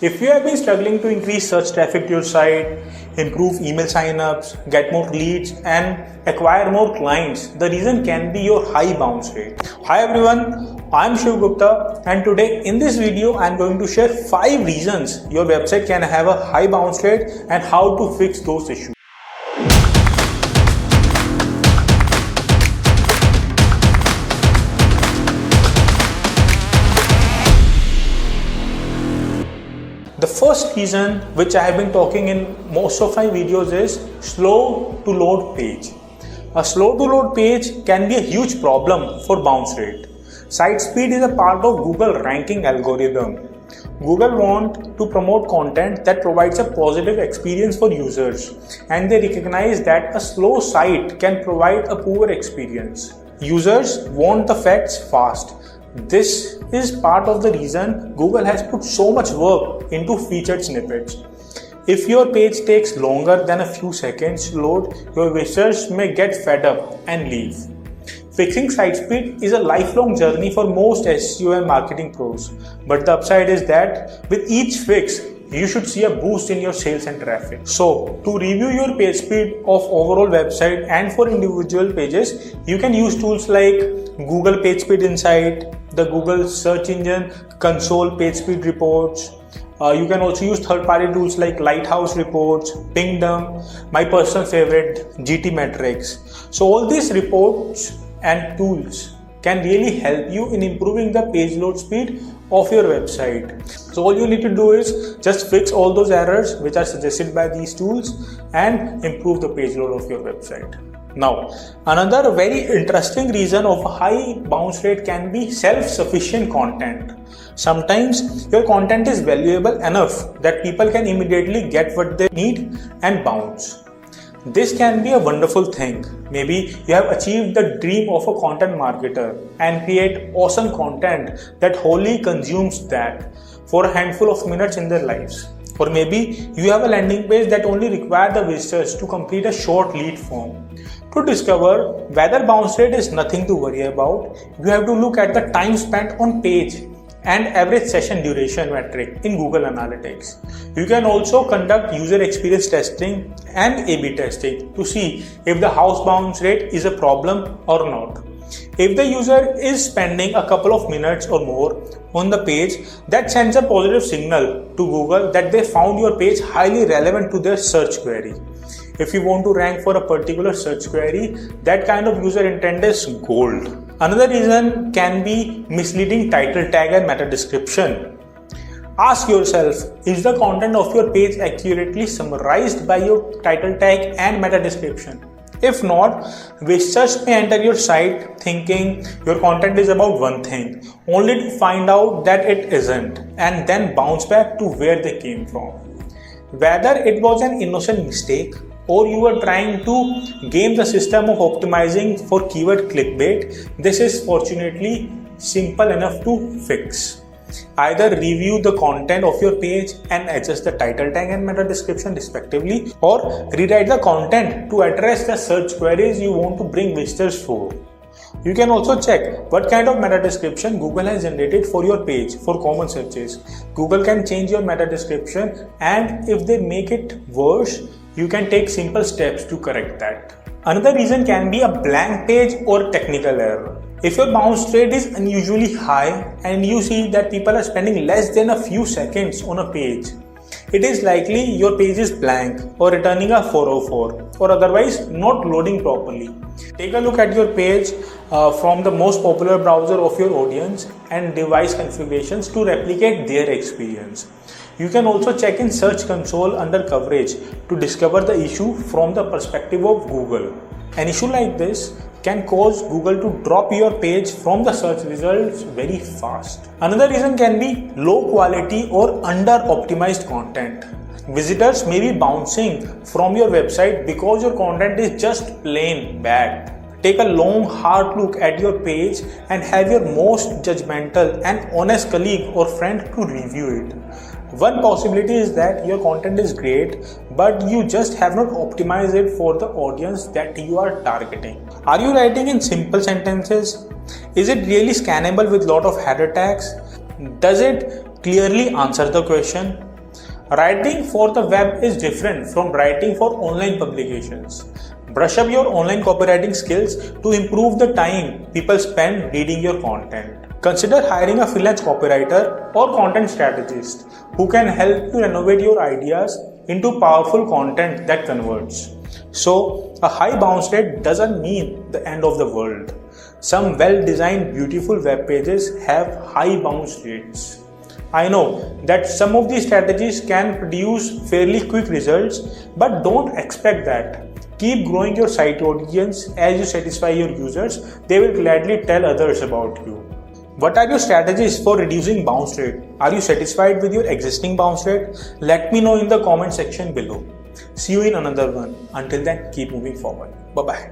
If you have been struggling to increase search traffic to your site, improve email signups, get more leads and acquire more clients, the reason can be your high bounce rate. Hi everyone, I am Shiv Gupta and today in this video I am going to share 5 reasons your website can have a high bounce rate and how to fix those issues. The first reason which I have been talking in most of my videos is slow to load page. A slow to load page can be a huge problem for bounce rate. Site speed is a part of Google ranking algorithm. Google want to promote content that provides a positive experience for users, and they recognize that a slow site can provide a poor experience. Users want the facts fast. This is part of the reason Google has put so much work into featured snippets. If your page takes longer than a few seconds to load, your visitors may get fed up and leave. Fixing site speed is a lifelong journey for most SEO and marketing pros, but the upside is that with each fix, you should see a boost in your sales and traffic. So, to review your page speed of overall website and for individual pages, you can use tools like Google Page Speed Insight, the Google Search Engine Console Page Speed Reports. You can also use third-party tools like Lighthouse Reports, Pingdom, my personal favorite, GTmetrix. So all these reports and tools can really help you in improving the page load speed of your website. So all you need to do is just fix all those errors which are suggested by these tools and improve the page load of your website. Now, another very interesting reason of a high bounce rate can be self-sufficient content. Sometimes your content is valuable enough that people can immediately get what they need and bounce. This can be a wonderful thing. Maybe you have achieved the dream of a content marketer and create awesome content that wholly consumes that for a handful of minutes in their lives. Or maybe you have a landing page that only requires the visitors to complete a short lead form. To discover whether bounce rate is nothing to worry about, you have to look at the time spent on page and average session duration metric in Google Analytics. You can also conduct user experience testing and A/B testing to see if the house bounce rate is a problem or not. If the user is spending a couple of minutes or more on the page, that sends a positive signal to Google that they found your page highly relevant to their search query. If you want to rank for a particular search query, that kind of user intent is gold. Another reason can be misleading title tag and meta description. Ask yourself, is the content of your page accurately summarized by your title tag and meta description? If not, visitors may enter your site thinking your content is about one thing, only to find out that it isn't, and then bounce back to where they came from. Whether it was an innocent mistake or you were trying to game the system of optimizing for keyword clickbait, this is fortunately simple enough to fix. Either review the content of your page and adjust the title tag and meta description respectively, or rewrite the content to address the search queries you want to bring visitors for. You can also check what kind of meta description Google has generated for your page for common searches. Google can change your meta description, and if they make it worse, you can take simple steps to correct that. Another reason can be a blank page or technical error. If your bounce rate is unusually high and you see that people are spending less than a few seconds on a page, it is likely your page is blank or returning a 404 or otherwise not loading properly. Take a look at your page from the most popular browser of your audience and device configurations to replicate their experience. You can also check in Search Console under Coverage to discover the issue from the perspective of Google. An issue like this can cause Google to drop your page from the search results very fast. Another reason can be low quality or under optimized content. Visitors may be bouncing from your website because your content is just plain bad. Take a long hard look at your page and have your most judgmental and honest colleague or friend to review it. One possibility is that your content is great, but you just have not optimized it for the audience that you are targeting. Are you writing in simple sentences? Is it really scannable with lot of header tags? Does it clearly answer the question? Writing for the web is different from writing for online publications. Brush up your online copywriting skills to improve the time people spend reading your content. Consider hiring a freelance copywriter or content strategist who can help you renovate your ideas into powerful content that converts. So, a high bounce rate doesn't mean the end of the world. Some well-designed, beautiful web pages have high bounce rates. I know that some of these strategies can produce fairly quick results, but don't expect that. Keep growing your site audience as you satisfy your users. They will gladly tell others about you. What are your strategies for reducing bounce rate? Are you satisfied with your existing bounce rate? Let me know in the comment section below. See you in another one. Until then, keep moving forward. Bye-bye.